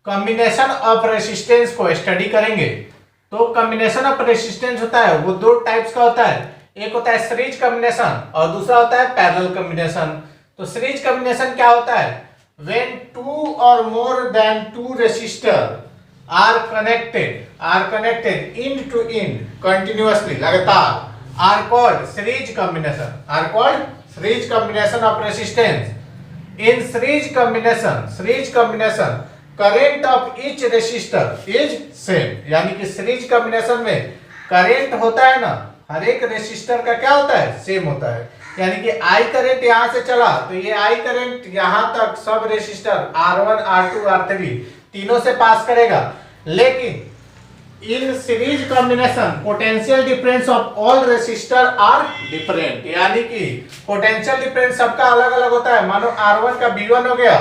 Combination of resistance को study करेंगे। तो कॉम्बिनेशन ऑफ रेसिस्टेंस होता है वो दो टाइप्स का होता है, एक होता है सीरीज कॉम्बिनेशन और दूसरा होता है पैरेलल कॉम्बिनेशन। तो सीरीज कॉम्बिनेशन क्या होता है, व्हेन टू और more than two resistor are connected in to in continuously, लगातार, are called series combination of resistance. In series combination current of each resistor is same, यानी कि series combination में current होता है ना, हर एक रेसिस्टर का क्या होता है, सेम होता है। यानी कि आई करंट यहां से चला तो ये आई करंट यहां तक सब रेसिस्टर R1 R2 R3 तीनों से पास करेगा। लेकिन in series combination potential difference of all resistor are different, यानी कि पोटेंशियल डिफरेंस सबका अलग अलग होता है। मानो R1 का V1 हो गया,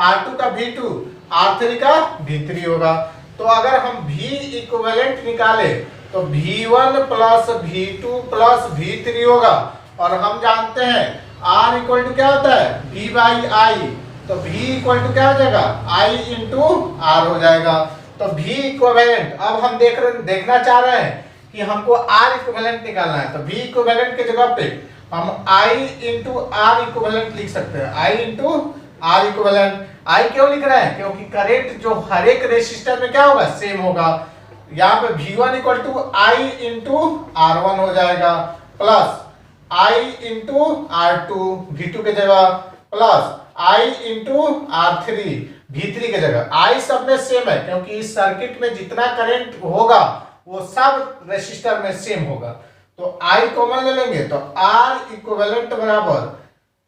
R2 का V2, R3 का V3 होगा। तो अगर हम V इक्विवेलेंट निकाले तो V1 plus V2 plus V3 होगा, और हम जानते हैं R इक्वल टू क्या होता है, V बाई आई। तो V इक्वल टू क्या हो जाएगा, I इंटू R हो जाएगा। तो V इक्विवेलेंट, अब हम देखना चाह रहे हैं कि हमको R इक्विवेलेंट निकालना है, तो V इक्विवेलेंट के जगह पे हम I इंटू R इक्विवेलेंट लिख सकते हैं, I into R equivalent. I क्यों लिख रहे हैं, क्योंकि करंट जो हर एक रेसिस्टर में क्या होगा, सेम होगा। यहाँ पे V1 equal to I into R1 हो जाएगा, plus I into R2 V2 के जगह, plus I into R3 V3 के जगह। I सब में सेम है, क्योंकि इस सर्किट में जितना करंट होगा वो सब रेसिस्टर में सेम होगा। तो I कॉमन ले लेंगे तो R इक्विवेलेंट बराबर,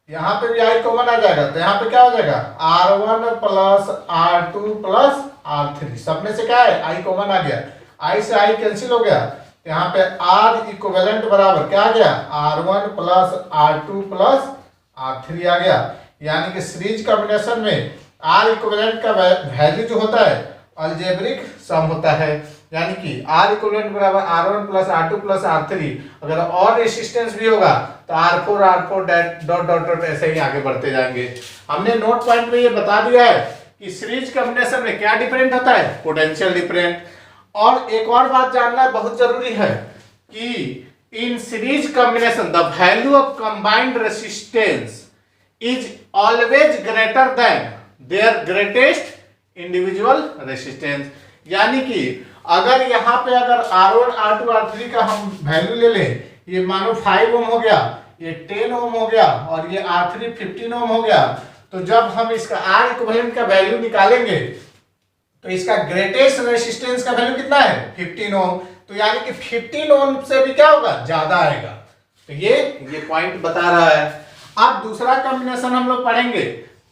यहाँ पे भी I कॉमन आ जाएगा, तो यहाँ पे क्या हो जाएगा, R1 plus R2 plus R3, सब में से क्या है, I कॉमन आ गया, I से I कैंसिल हो गया। यहाँ पे R इक्विवेलेंट बराबर क्या आ गया, R1 plus R2 plus R3 आ गया। यानी कि सीरीज कॉम्बिनेशन में R इक्विवेलेंट का वैल्यू जो होता है अलजेब्रिक सम होता है, यानी कि R इक्विवेलेंट बराबर R1 plus R2 plus R3। अगर और रेसिस्टेंस भी होगा तो R4 डॉट डॉट डॉट ऐसे ही आगे बढ़ते जाएंगे। हमने नोट पॉइंट में ये बता दिया है कि सीरीज कॉम्बिनेशन में क्या डिफरेंट होता है, पोटेंशियल डिफरेंट। और एक और बात जानना बहुत जरूरी है कि in series combination the value of combined resistance is always greater than their greatest individual resistance. यानी कि अगर यहाँ पे अगर R1 R2 R3 का हम वैल्यू ले लें, ये मानो 5 ओम हो गया, ये 10 ओम हो गया और ये R3 15 ओम हो गया, तो जब हम इसका R इक्विवेलेंट का वैल्यू निकालेंगे तो इसका ग्रेटेस्ट रेसिस्टेंस का वैल्यू कितना है, 15 ओम। तो यानी कि 15 ओम से भी क्या होगा, ज्यादा आएगा। तो ये पॉइंट बता रहा है। अब दूसरा कॉम्बिनेशन हम लोग पढ़ेंगे,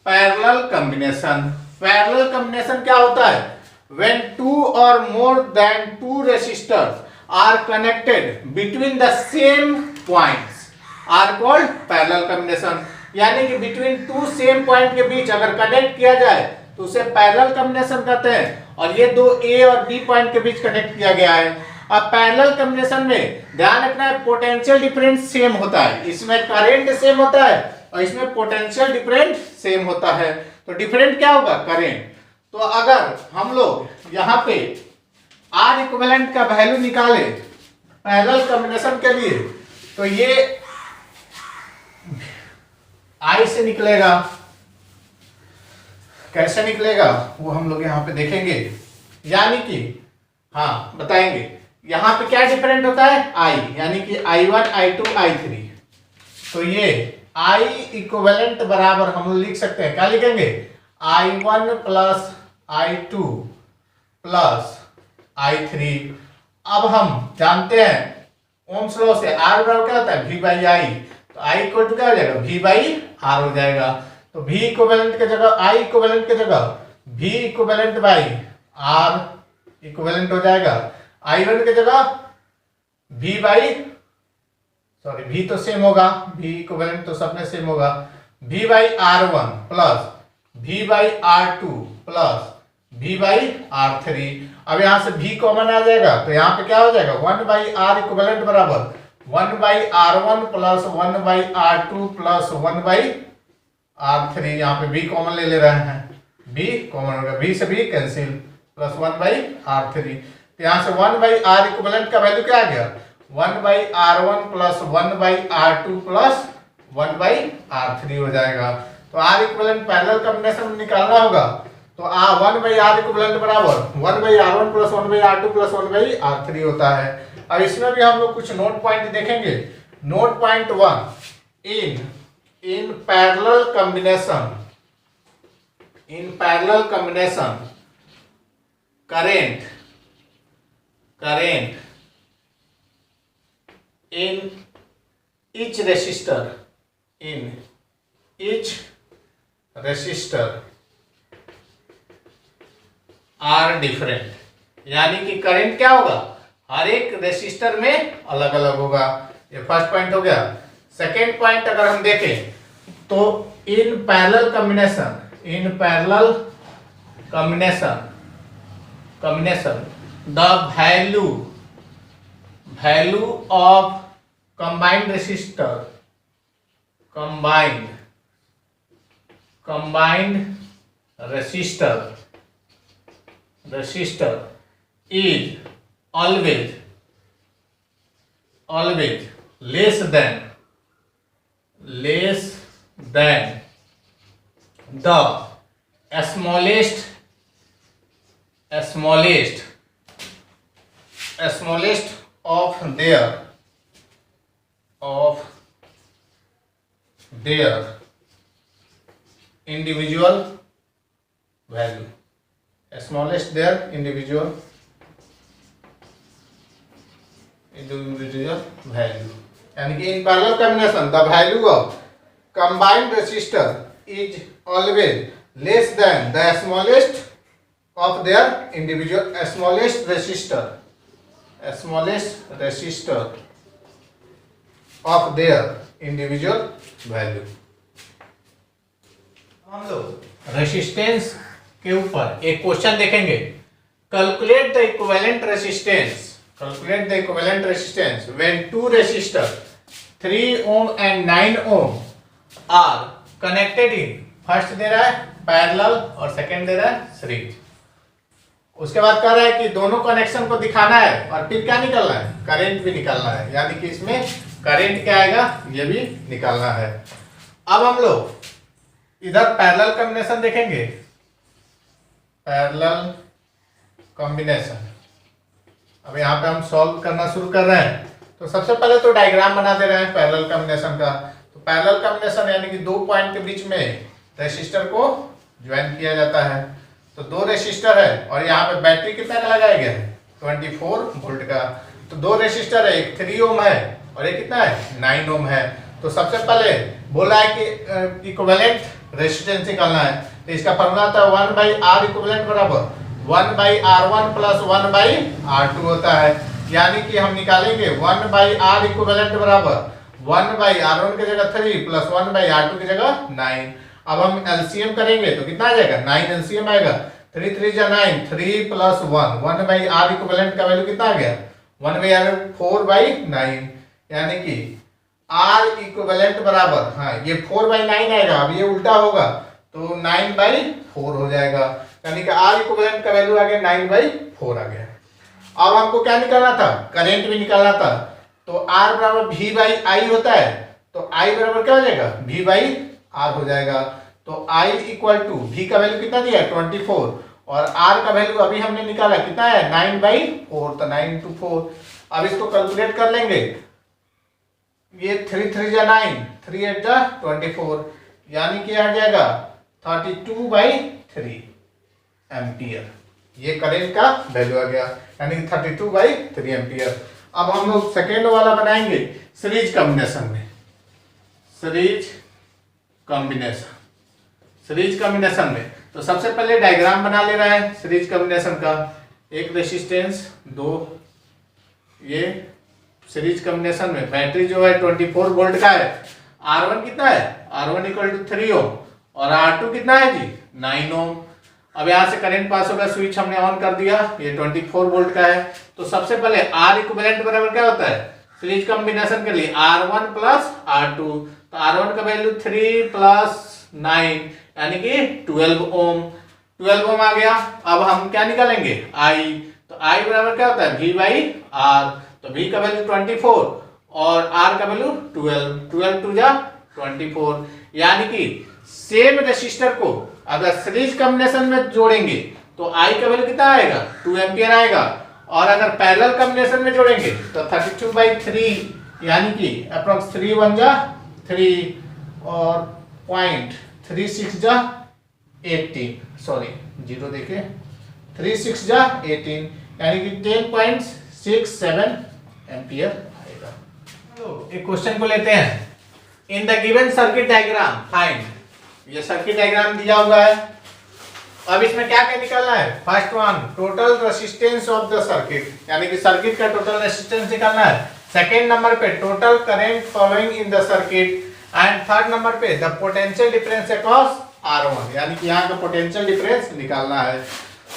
पैरेलल कॉम्बिनेशन। पैरेलल कॉम्बिनेशन क्या होता है, when two or more than two resistors are connected between the same points are called parallel combination। यानी कि between two same point के बीच अगर कनेक्ट किया जाए तो उसे पैरेलल कॉम्बिनेशन कहते हैं, और ये दो A और B पॉइंट के बीच कनेक्ट किया गया है। अब पैरेलल कॉम्बिनेशन में ध्यान रखना है पोटेंशियल डिफरेंस सेम होता है, इसमें करंट सेम होता है और इसमें पोटेंशियल डिफरेंस सेम होता है। तो डिफरेंट क्या होगा, करंट। तो अगर हम लोग यहाँ पे R इक्विवेलेंट का वैल्यू निकाले पैरेलल कॉम्बिनेशन के लिए, तो ये I से निकलेगा। कैसे निकलेगा वो हम लोग यहाँ पे देखेंगे, यानी कि हाँ बताएंगे। यहाँ पे क्या डिफरेंट होता है, I, यानी कि I1 I2 I3। तो ये I इक्विवेलेंट बराबर हम लोग लिख सकते हैं, क्या लिखेंगे, I1 plus I2 plus I3। अब हम जानते हैं ओम्स लॉ से R बराबर क्या होता है, V बाई आई। तो I इक्वल टू क्या हो जाएगा, V बाई R हो जाएगा। तो V इक्विवेलेंट के जगह I इक्विवेलेंट के जगह V equivalent by R equivalent हो जाएगा। I1 के जगह V बाई, सॉरी V तो सेम होगा, V इक्विवेलेंट तो सब में सेम होगा, V by R1 plus V by R2 plus V by R three. अब यहाँ से V कॉमन आ जाएगा तो यहाँ पे क्या हो जाएगा 1 बाई आर इक्विवेलेंट बराबर 1 by R one plus 1 by R two plus 1 by R three. यहाँ पे V कॉमन ले रहे हैं, V कॉमन होगा, V से V cancel plus 1 by R three. तो यहाँ से 1 बाई आर इक्विवेलेंट का वैल्यू क्या आ गया 1 by R one plus 1 by R two plus 1 by R three हो जाएगा। तो आर इक्विवेलेंट पैरेलल कॉम्बिनेशन में निकालना होगा तो 1 बाई आर इक्विवेलेंट बराबर 1 by R one plus 1 by R two plus 1 by R three होता है। अब इसमें भी हम लोग कुछ नोट पॉइंट देखेंगे। Note point 1, in parallel combination current in each resistor are different, यानी कि करंट क्या होगा हर एक रेसिस्टर में अलग अलग होगा। ये फर्स्ट पॉइंट हो गया। सेकेंड पॉइंट अगर हम देखें तो इन parallel combination the value of combined resistor is always less than the smallest of their individual value, smallest their individual value। यानी कि in parallel combination the value of combined resistor is always less than the smallest of their individual smallest resistor of their individual value। हम लोग resistance के ऊपर एक question देखेंगे। Calculate the equivalent resistance when two resistor 3 ohm and 9 ohm are connected in, first दे रहा है parallel और सेकंड दे रहा है सीरीज। उसके बाद कह रहा है कि दोनों कनेक्शन को दिखाना है और फिर क्या निकालना है करंट भी निकालना है, यानी कि इसमें करंट क्या आएगा ये भी निकालना है। अब हम लोग इधर पैरेलल कॉम्बिनेशन देखेंगे। पैरेलल कॉम्बिनेशन अब यहाँ पे हम सॉल्व करना शुरू कर रहे हैं तो सबसे पहले तो डायग्राम बना दे रहे हैं पैरेलल कॉम्बिनेशन का। तो पैरेलल कॉम्बिनेशन यानी कि दो पॉइंट के बीच में रेसिस्टर को ज्वाइन किया जाता है। तो दो रेसिस्टर है और यहाँ पे बैटरी कितना का लगाया गया है 24 वोल्ट का। तो दो रेसिस्टर है, एक 3 ओम है और एक कितना है 9 ओम है। तो सबसे पहले बोला है कि इक्विवेलेंट रेसिस्टेंस निकालना है। तो इसका फॉर्मूला था 1 बाई आर इक्विवेलेंट बराबर 1 by R one plus 1 by R two होता है। यानी कि हम निकालेंगे 1 बाई आर इक्विवेलेंट बराबर 1 बाई आर वन की जगह 3 प्लस 1 बाई आर टू की जगह 9। अब हम एलसीएम करेंगे तो कितना आ जाएगा 9 एलसीएम आएगा। 3 3 जा 9, 3 प्लस 1 बाई आर इक्विवेलेंट का वैल्यू कितना आ गया 1 बाई आर 4 बाई 9। यानी कि आर इक्विवेलेंट बराबर ये 4 बाई 9 आएगा। अब ये उल्टा होगा तो 9 बाई 4 हो जाएगा। यानी कि आर इक्विवेलेंट का वैल्यू आ गया 9 बाई 4 आ गया। अब हमको क्या निकालना था करंट भी निकालना था। तो आर बराबर वी बाई आई होता है तो आई बराबर क्या हो जाएगा वी बाई आर हो जाएगा। तो I इक्वल टू V का वैल्यू कितना दिया 24 और R का वैल्यू अभी हमने निकाला कितना है 9 बाई 4 तो 9 into 4। अब इसको कैलकुलेट कर लेंगे। ये 3 3 जा 9, 3 8 जा 24 यानी कि आ जाएगा 32 बाई 3 एम्पियर। ये करंट का वैल्यू आ गया यानी कि 32 बाई 3 एम्पियर। अब हम लोग सेकेंड वाला बनाएंगे सीरीज कॉम्बिनेशन में। सीरीज कॉम्बिनेशन में तो सबसे पहले डायग्राम बना ले रहा है सीरीज कॉम्बिनेशन का। एक रेसिस्टेंस दो, ये सीरीज कॉम्बिनेशन में बैटरी जो है 24 वोल्ट का है। R1 कितना है R1 इक्वल टू 3 ओम और R2 कितना है जी 9 ओम। अब यहाँ से करंट पास होगा, स्विच हमने ऑन कर दिया, ये 24 वोल्ट का है। तो सबसे पहले R इक्विवेलेंट बराबर क्या होता है सीरीज कॉम्बिनेशन के लिए R1 प्लस R2। तो R1 का वैल्यू 3 प्लस 9 यानी कि 12 ओम। 12 ओम आ गया। अब हम क्या निकालेंगे I। तो I बराबर क्या होता है V बाई R। तो V का वैल्यू 24 और R का वैल्यू 12। 12 टू जा 24 यानी कि सेम रेसिस्टर को अगर सीरीज कॉम्बिनेशन में जोड़ेंगे तो I का वैल्यू कितना आएगा 2 एम्पियर आएगा, और अगर पैरेलल कॉम्बिनेशन में जोड़ेंगे तो 32/3 यानी कि अप्रॉक्स 3 1 जा 3 और 0.36 जा 18, सॉरी 0 देखे 36 जा 18 यानी कि 10.67 एम्पियर आएगा। चलो एक क्वेश्चन को लेते हैं। In the given circuit diagram find, ये सर्किट डायग्राम दिया हुआ है। अब इसमें क्या क्या निकालना है। First one total resistance of the circuit, यानी कि सर्किट का टोटल रेसिस्टेंस निकालना है। सेकेंड नंबर पे total current flowing in the circuit, and third number पे the potential difference across R1, यानी कि यहाँ का पोटेंशियल डिफरेंस निकालना है।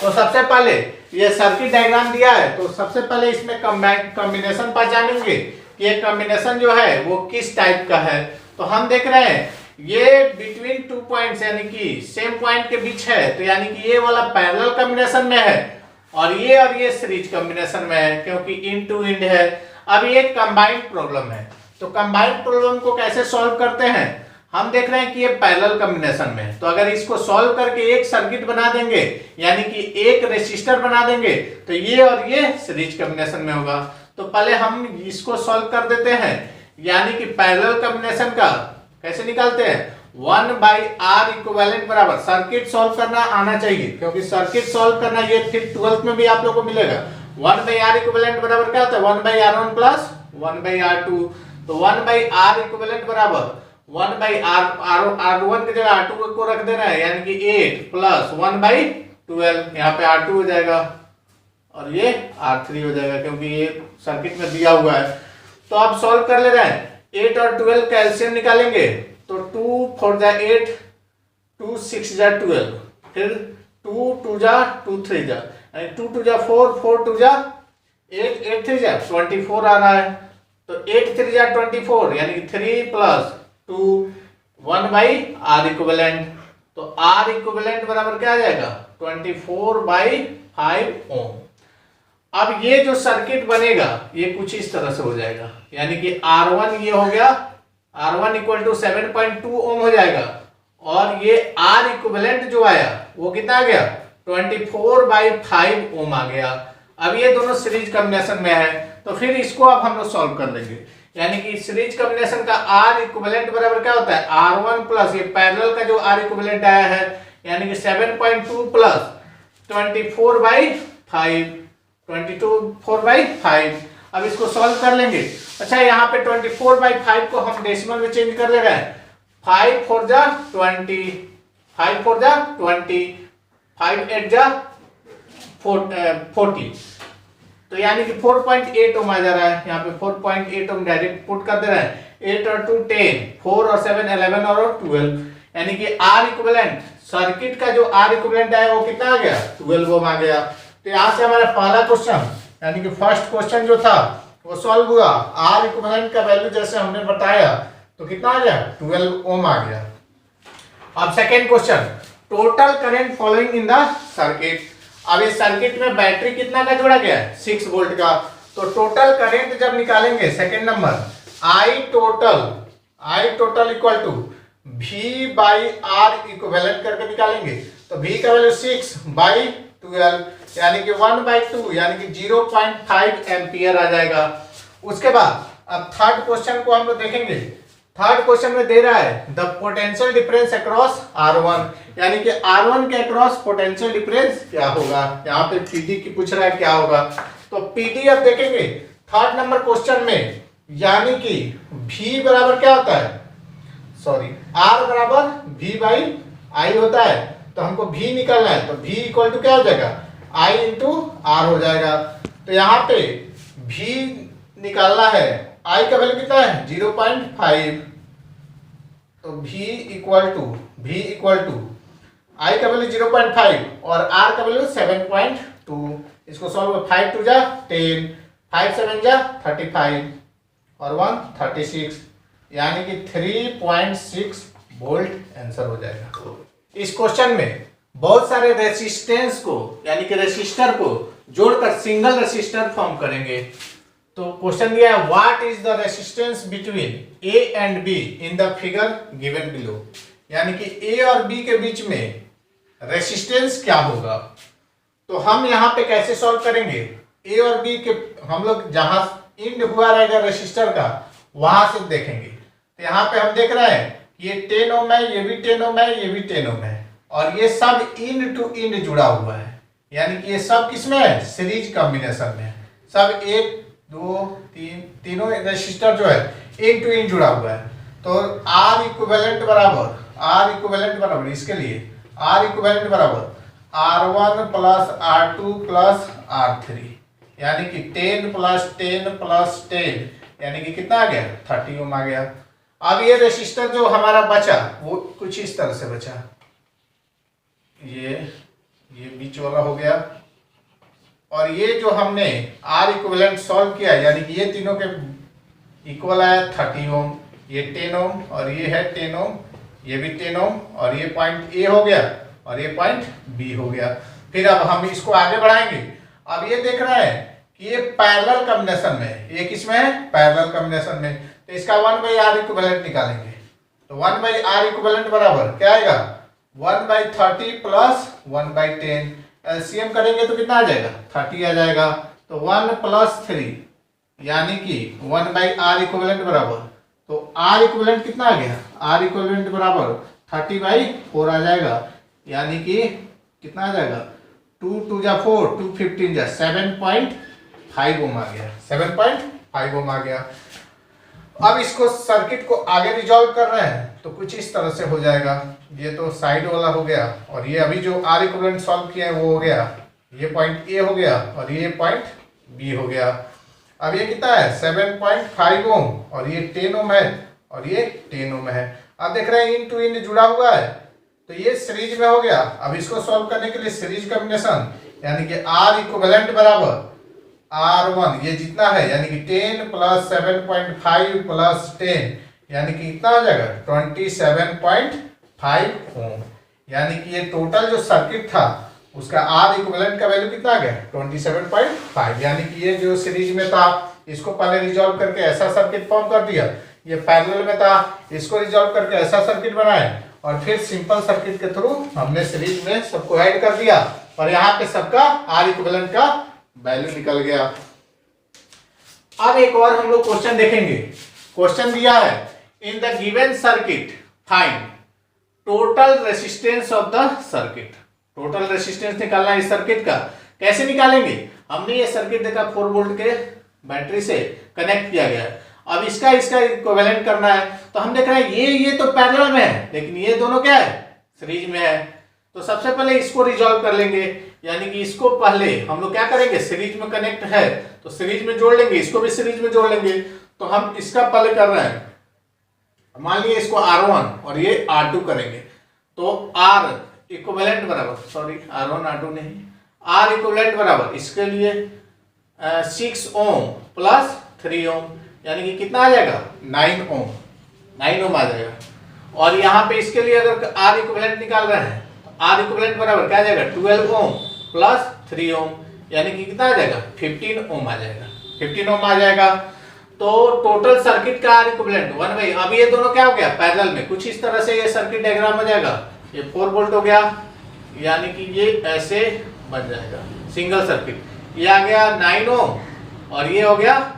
तो सबसे पहले ये सर्किट डायग्राम दिया है, तो सबसे पहले इसमें कॉम्बिनेशन पहचानेंगे कि ये कॉम्बिनेशन जो है वो किस टाइप का है। तो हम देख रहे हैं ये बिटवीन 2 पॉइंट्स यानी कि सेम पॉइंट के बीच है, तो यानी कि ये वाला पैरेलल कॉम्बिनेशन में है और ये सीरीज कॉम्बिनेशन में है क्योंकि इंड टू इंड है। अब ये कंबाइंड प्रॉब्लम है, तो कंबाइंड प्रॉब्लम को कैसे सॉल्व करते हैं। हम देख रहे हैं कि ये पैरेलल कॉम्बिनेशन में है, तो अगर इसको सॉल्व करके एक सर्किट बना देंगे यानी कि एक रेसिस्टर बना देंगे तो ये और ये सीरीज कॉम्बिनेशन में होगा। तो पहले हम इसको सॉल्व कर देते हैं, यानी कि पैरेलल कॉम्बिनेशन का कैसे निकालते हैं 1/R इक्विवेलेंट बराबर, सर्किट सॉल्व करना आना चाहिए क्योंकि सर्किट सॉल्व करना ये फिर 12th में भी आप लोगों को मिलेगा। 1/R इक्विवेलेंट बराबर क्या होता है 1/R1 प्लस 1/R2। तो 1/R इक्विवेलेंट बराबर 1/R1 की जगह R2 को रख देना है यानी कि 8 प्लस 1/12, यहाँ पे R2 हो जाएगा और ये R3 हो जाएगा क्योंकि ये सर्किट में दिया हुआ है। तो आप सॉल्व कर ले रहे हैं 8 और 12 का एलसीएम निकालेंगे तो 2 4 जा 8, 2 6 जा 12, फिर 2 2 जा 2 3 जा, 2 2 जा 4, 4 2 जा 8, 8 3 जा 24 आ रहा है। तो 8 3 जा 24 यानी कि 3 प्लस 2 1/R इक्विवेलेंट। तो R इक्विवेलेंट बराबर क्या आ जाएगा 24/5 ओम। अब ये जो सर्किट बनेगा ये कुछ इस तरह से हो जाएगा, यानी कि R1 ये हो गया, R1 इक्वल टू 7.2 ओम हो जाएगा, और ये R इक्विवेलेंट जो आया वो कितना आ गया 24/5 ओम आ गया। अब ये दोनों सीरीज कॉम्बिनेशन में है, तो फिर इसको अब हम लोग सॉल्व कर लेंगे, यानी कि सीरीज कॉम्बिनेशन का R इक्विवेलेंट बराबर क्या होता है R1 प्लस ये पैरेलल का जो R इक्विवेलेंट आया है यानी कि 7.2 प्लस 24/5, 24/5। अब इसको सॉल्व कर लेंगे। अच्छा यहाँ पे 24/5 को हम डेसिमल में चेंज कर ले रहे हैं। 5 4 जा 20, 5 4 जा 20, 5 8 जा 40, तो यानी कि 4.8 ओम आ जा रहा है। यहाँ पे 4.8 ओम डायरेक्ट पुट कर दे रहे हैं। 8 और 2 10, 4 और 7 11 और 12, यानी कि R इक्विवेलेंट सर्किट का जो R इक्विवेलेंट आया वो कितना आ गया 12 ओम आ गया। तो यहाँ से हमारा पहला क्वेश्चन यानी कि फर्स्ट क्वेश्चन जो था वो सॉल्व हुआ। R इक्विवेलेंट का वैल्यू जैसे हमने बताया तो कितना आ गया 12 ओम आ गया। अब second question total current following in the circuit. अब इस सर्किट में बैटरी कितना का जोड़ा गया है 6 वोल्ट का। तो टोटल करंट जब निकालेंगे second number I total equal to V/R equivalent करके निकालेंगे। तो V का वैल्यू 6/12 यानी कि 1/2 यानी कि 0.5 एम्पियर आ जाएगा। उसके बाद अब थर्ड क्वेश्चन को हम लोग देखेंगे। थर्ड क्वेश्चन में दे रहा है the potential difference across R1, यानी कि R1 के अक्रॉस पोटेंशियल डिफरेंस क्या होगा। यहाँ पे PD की पूछ रहा है क्या होगा। तो PD अब देखेंगे थर्ड नंबर क्वेश्चन में, यानी कि V बराबर क्या होता है सॉरी R बराबर V/I होता है। तो हमको V निकालना है, तो V इक्वल टू क्या हो जाएगा I इंटू R हो जाएगा। तो यहाँ पे V निकालना है, I का वैल्यू कितना है 0.5, तो V इक्वल टू आई का वैल्यू 0.5 और आर का वैल्यू 7.2। इसको सॉल्व 5 2 जा 10, 5 7 जा 35 और 1 36, यानी कि 3.6 वोल्ट आंसर हो जाएगा। इस क्वेश्चन में बहुत सारे रेसिस्टेंस को यानी कि रेसिस्टर को जोड़कर सिंगल रेसिस्टर फॉर्म करेंगे। तो क्वेश्चन दिया है what is the resistance between A and be in the figure given below, यानी कि ए और बी के बीच में रेसिस्टेंस क्या होगा। तो हम यहाँ पे कैसे सॉल्व करेंगे, ए और बी के हम लोग जहां इंड हुआ रहेगा रेसिस्टर का वहां से देखेंगे। तो यहाँ पे हम देख रहे हैं ये 10 ओम है, ये भी 10 ओम है, ये भी 10 ओम है और ये सब इंड टू इंड जुड़ा हुआ है, यानी कि ये सब किसमें है, सीरीज कॉम्बिनेशन में। सब 1 2 3 तीनों रेसिस्टर जो है इंड टू इंड जुड़ा हुआ है। तो R इक्विवेलेंट बराबर इसके लिए R इक्विवेलेंट बराबर R1 plus R2 plus R3, यानी कि 10 प्लस 10 प्लस 10 यानी कि कितना आ गया 30 ओम आ गया। अब ये रेसिस्टर जो हमारा बचा वो कुछ इस तरह से बचा, ये बीच वाला हो गया और ये जो हमने R इक्विवेलेंट सॉल्व किया यानी कि ये तीनों के इक्वल आया 30 ओम, ये 10 ओम और ये है 10 ओम, ये भी 10 ओम और ये पॉइंट ए हो गया और ये पॉइंट बी हो गया। फिर अब हम इसको आगे बढ़ाएंगे। अब ये देख रहे हैं कि ये पैरेलल कॉम्बिनेशन में, ये किसमें है पैरेलल कॉम्बिनेशन में, तो इसका 1/R इक्विवेलेंट निकालेंगे। तो 1/R इक्विवेलेंट बराबर क्या आएगा 1/30 प्लस 1/10, एलसीएम करेंगे तो कितना आ जाएगा 30 आ जाएगा। तो 1 प्लस 3 यानी कि 1/R इक्विवेलेंट बराबर, तो R इक्विवेलेंट कितना आ गया, R इक्विवेलेंट बराबर 30/4 आ जाएगा, यानी कि कितना आ जाएगा 2 2 जा 4 2 15 जा 7.5 ओम आ गया, 7.5 ओम आ गया। अब इसको सर्किट को आगे रिजॉल्व कर रहे हैं तो कुछ इस तरह से हो जाएगा। ये तो साइड वाला हो गया और ये अभी जो R इक्विवेलेंट सॉल्व किया है वो हो गया, ये पॉइंट ए हो गया और ये पॉइंट बी हो गया। अब ये कितना है 7.5 ओम और ये 10 ओम है और ये 10 ओम है। अब देख रहे हैं इन टू इन जुड़ा हुआ है तो ये सीरीज में हो गया। अब इसको सॉल्व करने के लिए सीरीज कॉम्बिनेशन यानी कि R इक्विवेलेंट बराबर R1 ये जितना है यानी कि 10 प्लस 7.5 प्लस 10 यानी कि कितना आ जाएगा 27.5 ओम, यानी कि ये टोटल जो सर्किट था उसका R इक्विवेलेंट का वैल्यू कितना आ गया 27.5, यानी कि ये जो सीरीज में था इसको पहले रिजॉल्व करके ऐसा सर्किट फॉर्म कर दिया, ये पैरेलल में था इसको रिजॉल्व करके ऐसा सर्किट बनाया और फिर सिंपल सर्किट के थ्रू हमने सीरीज में सबको ऐड कर दिया और यहाँ पे सबका R इक्विवेलेंट का वैल्यू निकल गया। अब एक और हम लोग क्वेश्चन देखेंगे। क्वेश्चन दिया है इन the given circuit find total resistance of the circuit. Total resistance निकालना है इस सर्किट का। कैसे निकालेंगे, हमने ये सर्किट देखा 4 वोल्ट के बैटरी से कनेक्ट किया गया है। अब इसका इक्विवेलेंट करना है तो हम देख रहे हैं ये तो पैरेलल में है लेकिन ये दोनों क्या है सीरीज में है। तो सबसे पहले इसको रिजॉल्व कर लेंगे, यानी कि इसको पहले हम लोग क्या करेंगे सीरीज में कनेक्ट है तो सीरीज में जोड़ लेंगे, इसको भी सीरीज में जोड़ लेंगे। तो हम इसका पहले कर रहे हैं, मान लिया इसको R1 और ये R2 करेंगे तो R इक्विवेलेंट बराबर, सॉरी R1 R2 नहीं, R इक्विवेलेंट बराबर इसके लिए 6 ओम प्लस 3 ओम यानी कि कितना आ जाएगा 9 ओम, 9 ओम आ जाएगा। और यहाँ पे इसके लिए अगर R इक्विवेलेंट निकाल रहे हैं तो R इक्विवेलेंट बराबर क्या आ जाएगा 12 ओम प्लस 3 ओम यानी कि कितना आ जाएगा 15 ओम आ जाएगा, 15 ओम आ जाएगा। तो टोटल सर्किट का R इक्विवेलेंट 1/, अब ये दोनों क्या हो गया पैरेलल में, कुछ इस तरह से ये सर्किट डायग्राम हो जाएगा। ये 4 वोल्ट हो गया यानी कि ये ऐसे बन जाएगा सिंगल सर्किट, ये आ गया 9 ओम और ये हो गया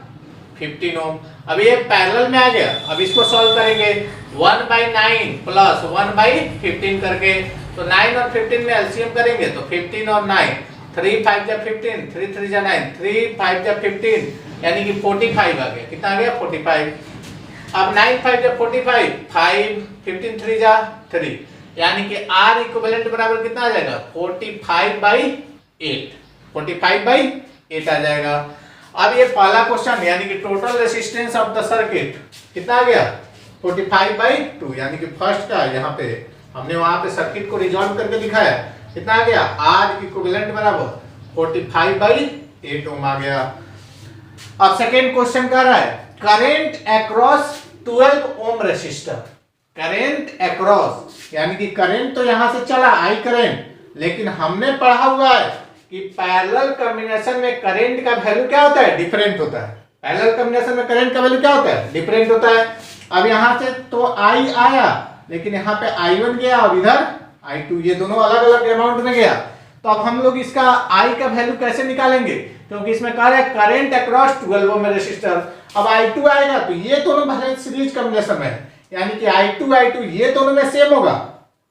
15 ओम। अब ये पैरेलल में आ गया। अब इसको सॉल्व करेंगे 1/9 प्लस 1/15 करके, तो 9 और 15 में एलसीएम करेंगे तो 15 और 9, 3 5 जा 15, 3 3 जा 9, 3 5 जा 15 यानी कि 45 आ गया। कितना आ गया 45। अब 9 5 जा 45, 5 15 3 जा 3 यानी कि R इक्विवेलेंट बराबर कितना आ जाएगा 45/8, 45/8 आ जाएगा। अब ये पहला क्वेश्चन यानी कि total resistance of the circuit कितना आ गया 45/2 यानी कि फर्स्ट का यहाँ पे हमने वहां पे सर्किट को रिजॉल्व करके दिखाया, कितना आ गया, R इक्विवेलेंट बराबर 45/8 ओम आ गया। अब सेकेंड क्वेश्चन कर रहा है current across 12 ohm resistor. Current across यानी कि करंट तो यहां से चला आई करंट, लेकिन हमने पढ़ा हुआ है कि पैरेलल कॉम्बिनेशन में करंट का वैल्यू क्या होता है, डिफरेंट होता है। पैरेलल कॉम्बिनेशन में करंट का वैल्यू क्या होता है, डिफरेंट होता है। अब यहां से तो आई आया, लेकिन यहाँ पे I1 गया और इधर I2, ये दोनों अलग अलग अमाउंट में गया। तो अब हम लोग इसका I का वैल्यू कैसे निकालेंगे, क्योंकि इसमें कह रहा है करंट अक्रॉस 12 ओम रेसिस्टर। अब I2 आएगा तो ये दोनों भले सीरीज कॉम्बिनेशन में है, यानी कि I2 ये दोनों में सेम होगा,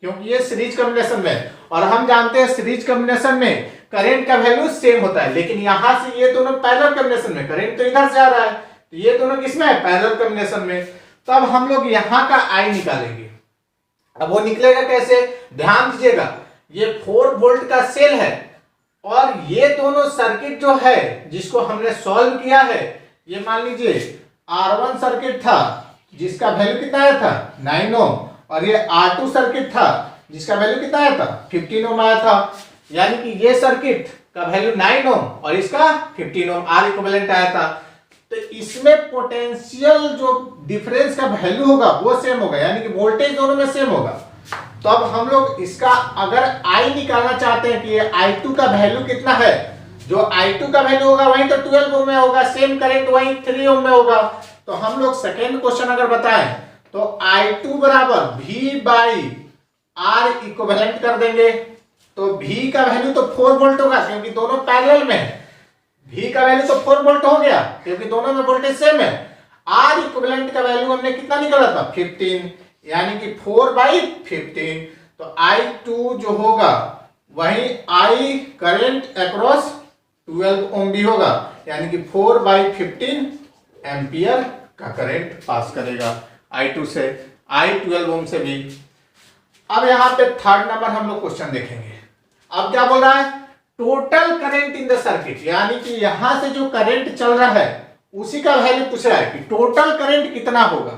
क्योंकि ये सीरीज कॉम्बिनेशन में है। और हम जानते हैं सीरीज कॉम्बिनेशन में करंट का वैल्यू सेम होता है, लेकिन यहां से ये दोनों पैरेलल कॉम्बिनेशन में, करंट तो इधर से आ रहा है, तो ये दोनों किसमें है, पैरेलल कॉम्बिनेशन में। तो अब हम लोग यहां का I निकालेंगे। अब वो निकलेगा कैसे, ध्यान दीजिएगा, ये 4 वोल्ट का सेल है और ये दोनों सर्किट जो है जिसको हमने सॉल्व किया है, ये मान लीजिए R1 सर्किट था जिसका वैल्यू कितना आया था, 9 ओम, और ये R2 सर्किट था जिसका वैल्यू कितना आया था, 15 ओम आया था। यानी कि ये सर्किट का वैल्यू 9 ओम और इसका 15 ओम R इक्विवेलेंट आया था। तो इसमें पोटेंशियल जो डिफरेंस का वैल्यू होगा वो सेम होगा, यानी कि वोल्टेज दोनों में सेम होगा। तो अब हम लोग इसका अगर I निकालना चाहते हैं कि ये I2 का वैल्यू कितना है, जो I2 का वैल्यू होगा वहीं तो 12 ओम में होगा, सेम करंट वहीं 3 ओम में होगा। तो हम लोग सेकेंड क्वेश्चन अगर बताएं तो I2 बराबर V बाई R इक्विवेलेंट कर देंगे। तो V का वैल्यू तो 4 वोल्ट होगा क्योंकि दोनों पैरेलल में है, V का वैल्यू तो 4 वोल्ट हो गया क्योंकि दोनों में वोल्टेज सेम है। R इक्विवेलेंट का वैल्यू हमने कितना निकाला था, 15, यानी कि 4/15। तो I2 जो होगा वही I करंट अक्रॉस 12 ओम भी होगा, यानी कि 4/15 एम्पियर का करंट पास करेगा I2 से, I 12 ओम से भी। अब यहाँ पे थर्ड नंबर हम लोग क्वेश्चन देखेंगे। अब क्या बोल रहा है, total current in the circuit, यानी कि यहां से जो करंट चल रहा है उसी का वैल्यू पूछ रहा है कि टोटल करंट कितना होगा।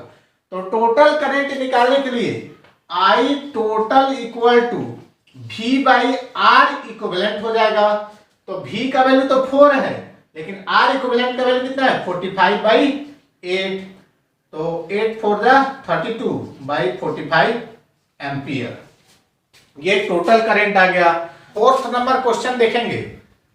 तो टोटल करंट निकालने के लिए I total equal to V by R equivalent हो जाएगा। तो V का वैल्यू तो 4 है, लेकिन R इक्विवेलेंट का वैल्यू कितना है, 45/8। तो 8 4 जा 32/45 एम्पियर, ये टोटल करंट आ गया। फोर्थ नंबर क्वेश्चन देखेंगे,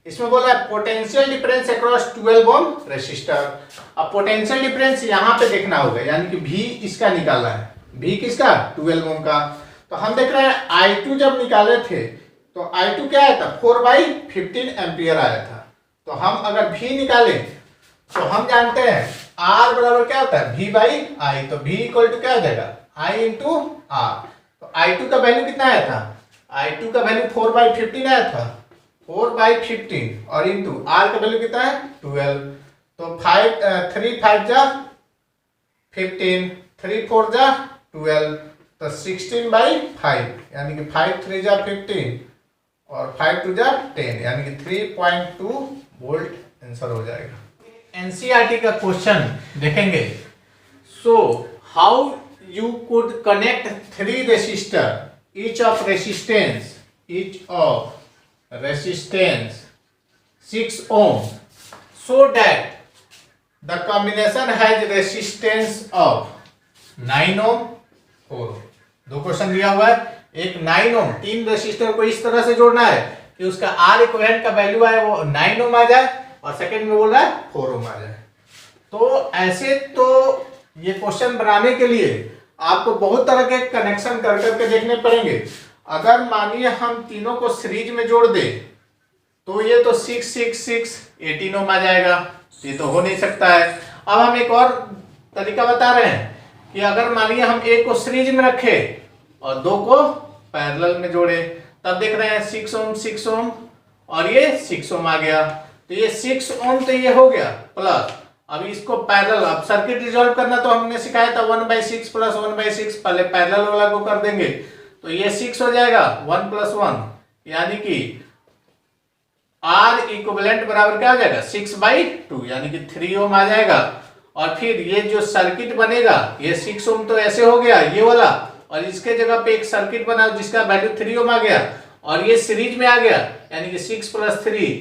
इसमें बोला है potential difference across 12 ohm resistor. अब पोटेंशियल डिफरेंस यहां पे देखना होगा, यानी कि V इसका निकालना है, V किसका, 12 ओम का। तो हम देख रहे हैं I2 जब निकाले थे तो I2 क्या आया था, 4/15 एम्पियर आया था। तो हम अगर V निकालें तो हम जानते हैं R बराबर क्या होता है, V बाई I। तो V इक्वल टू क्या हो जाएगा, I इंटू R। तो I2 का वैल्यू कितना आया था, I2 का वैल्यू 4/15 आया था, 4/15, और इंटू R का वैल्यू कितना है, 12। तो 3 5 जा 15, 3 4 जा 12, तो 16/5, यानी कि 5 3 जा 15 और 5 2 जा 10, यानी कि 3.2 वोल्ट आंसर हो जाएगा। एनसीईआरटी का क्वेश्चन देखेंगे। So how you could connect 3 resistor, each of resistance 6 ohm, so that the combination has resistance of 9 ohm 4 ohm। दो क्वेश्चन दिया हुआ है, एक 9 ओम, 3 रेसिस्टर को इस तरह से जोड़ना है कि उसका R इक्विवेलेंट का वैल्यू आए वो 9 ओम आ जाए, और सेकंड में बोल रहा है 4 ओम आ जाए। तो ऐसे तो ये क्वेश्चन बनाने के लिए आपको बहुत तरह के कनेक्शन कर करके देखने पड़ेंगे। अगर मानिए हम तीनों को सीरीज में जोड़ दे तो ये तो 6 6 6 18 ओम आ जाएगा, ये तो हो नहीं सकता है। अब हम एक और तरीका बता रहे हैं कि अगर मानिए हम एक को सीरीज में रखे और दो को पैरेलल में जोड़े, तब देख रहे हैं 6 ओम और ये 6 ओम आ गया। तो ये 6 ओम तो ये हो गया प्लस, अब इसको पैरेलल, अब सर्किट रिजॉल्व करना तो हमने सिखाया था 1/6 प्लस 1/6, पहले पैरेलल वाला को कर देंगे तो ये 6 हो जाएगा 1 + 1, यानी कि R इक्विवेलेंट बराबर क्या हो जाएगा, 6/2, यानी कि 3 ओम आ जाएगा। और फिर ये जो सर्किट बनेगा ये 6 ओम तो ऐसे हो गया ये वाला, और इसके जगह पे एक सर्किट बना जिसका वैल्यू 3 ओम आ गया और ये सीरीज में आ गया, यानी कि 6 + 3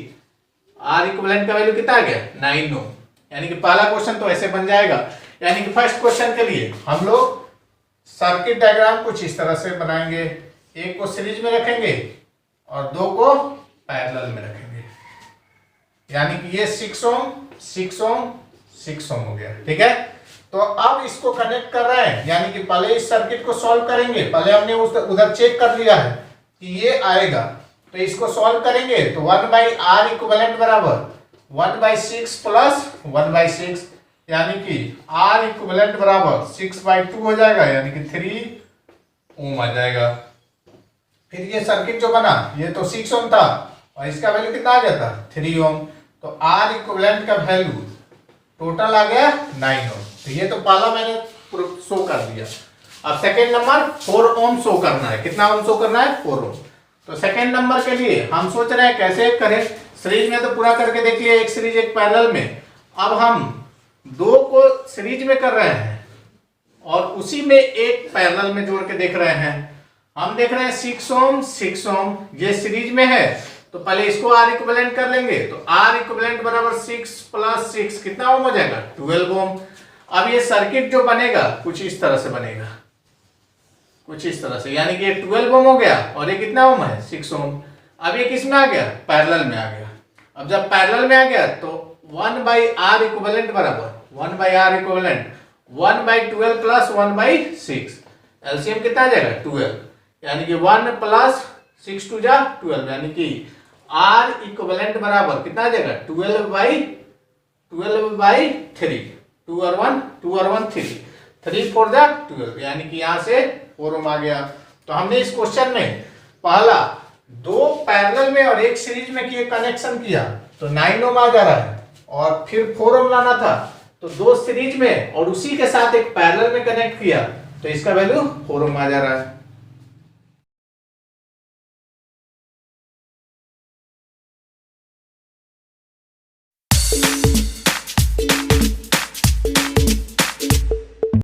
आर इक्विवेलेंट का वैल्यू कितना आ गया 9 ओम। यानी कि पहला क्वेश्चन तो ऐसे बन जाएगा। यानी कि फर्स्ट क्वेश्चन के लिए हम लोग सर्किट डायग्राम कुछ इस तरह से बनाएंगे, एक को सीरीज में रखेंगे और दो को पैरेलल में रखेंगे, यानी कि ये 6 ओम 6 ओम 6 ओम हो गया। ठीक है, तो अब इसको कनेक्ट कर रहे हैं, यानी कि पहले इस सर्किट को सॉल्व करेंगे। पहले हमने उधर चेक कर लिया है कि ये आएगा, तो इसको सॉल्व करेंगे तो 1/R इक्विवेलेंट बराबर 1/6 प्लस 1/6, यानी कि R इक्विवेलेंट बराबर 6/2 हो जाएगा, यानी कि 3 ओम आ जाएगा। फिर ये सर्किट जो बना ये तो 6 ओम था और इसका वैल्यू कितना आ गया था 3 ओम, तो R इक्विवेलेंट का वैल्यू टोटल आ गया 9 ओम। तो ये तो पहला मैंने शो कर दिया। अब सेकेंड नंबर 4 ओम शो करना है। कितना ओम शो करना है 4 ओम। तो सेकेंड नंबर के लिए हम सोच रहे हैं कैसे करें। सीरीज में तो पूरा करके देख लिया, एक सीरीज एक पैरेलल में। अब हम दो को सीरीज में कर रहे हैं और उसी में एक पैरेलल में जोड़ के देख रहे हैं। हम देख रहे हैं 6 ओम 6 ओम, ये सीरीज में है तो पहले इसको R इक्विवेलेंट कर लेंगे। तो R इक्विवेलेंट बराबर 6 + 6 कितना ओम हो जाएगा 12 ओम। अब ये सर्किट जो बनेगा कुछ इस तरह से बनेगा, कुछ इस तरह से, यानी कि ये 12 ओम हो गया और ये कितना ओम है 6 ओम। अब ये किस में आ गया पैरेलल में आ गया। अब जब पैरेलल में आ गया तो 1/R इक्विवेलेंट बराबर 1/R इक्विवेलेंट 1/12 प्लस 1/6, एलसीएम कितना आ जाएगा 12, यानी कि 1 + 6 2 जा 12, यानी कि R इक्विवेलेंट बराबर कितना आ जाएगा 12/3, 2 और 1 3, 3 4 जा 12, यानी कि यहां से 4 ओम आ गया। तो हमने इस क्वेश्चन में पहला दो पैरेलल में और एक सीरीज में किए कनेक्शन किया तो 9 ओम आ जा रहा है, और फिर 4 ओम लाना था तो दो सीरीज में और उसी के साथ एक पैरेलल में कनेक्ट किया तो इसका वैल्यू 4 ओम आ जा रहा है।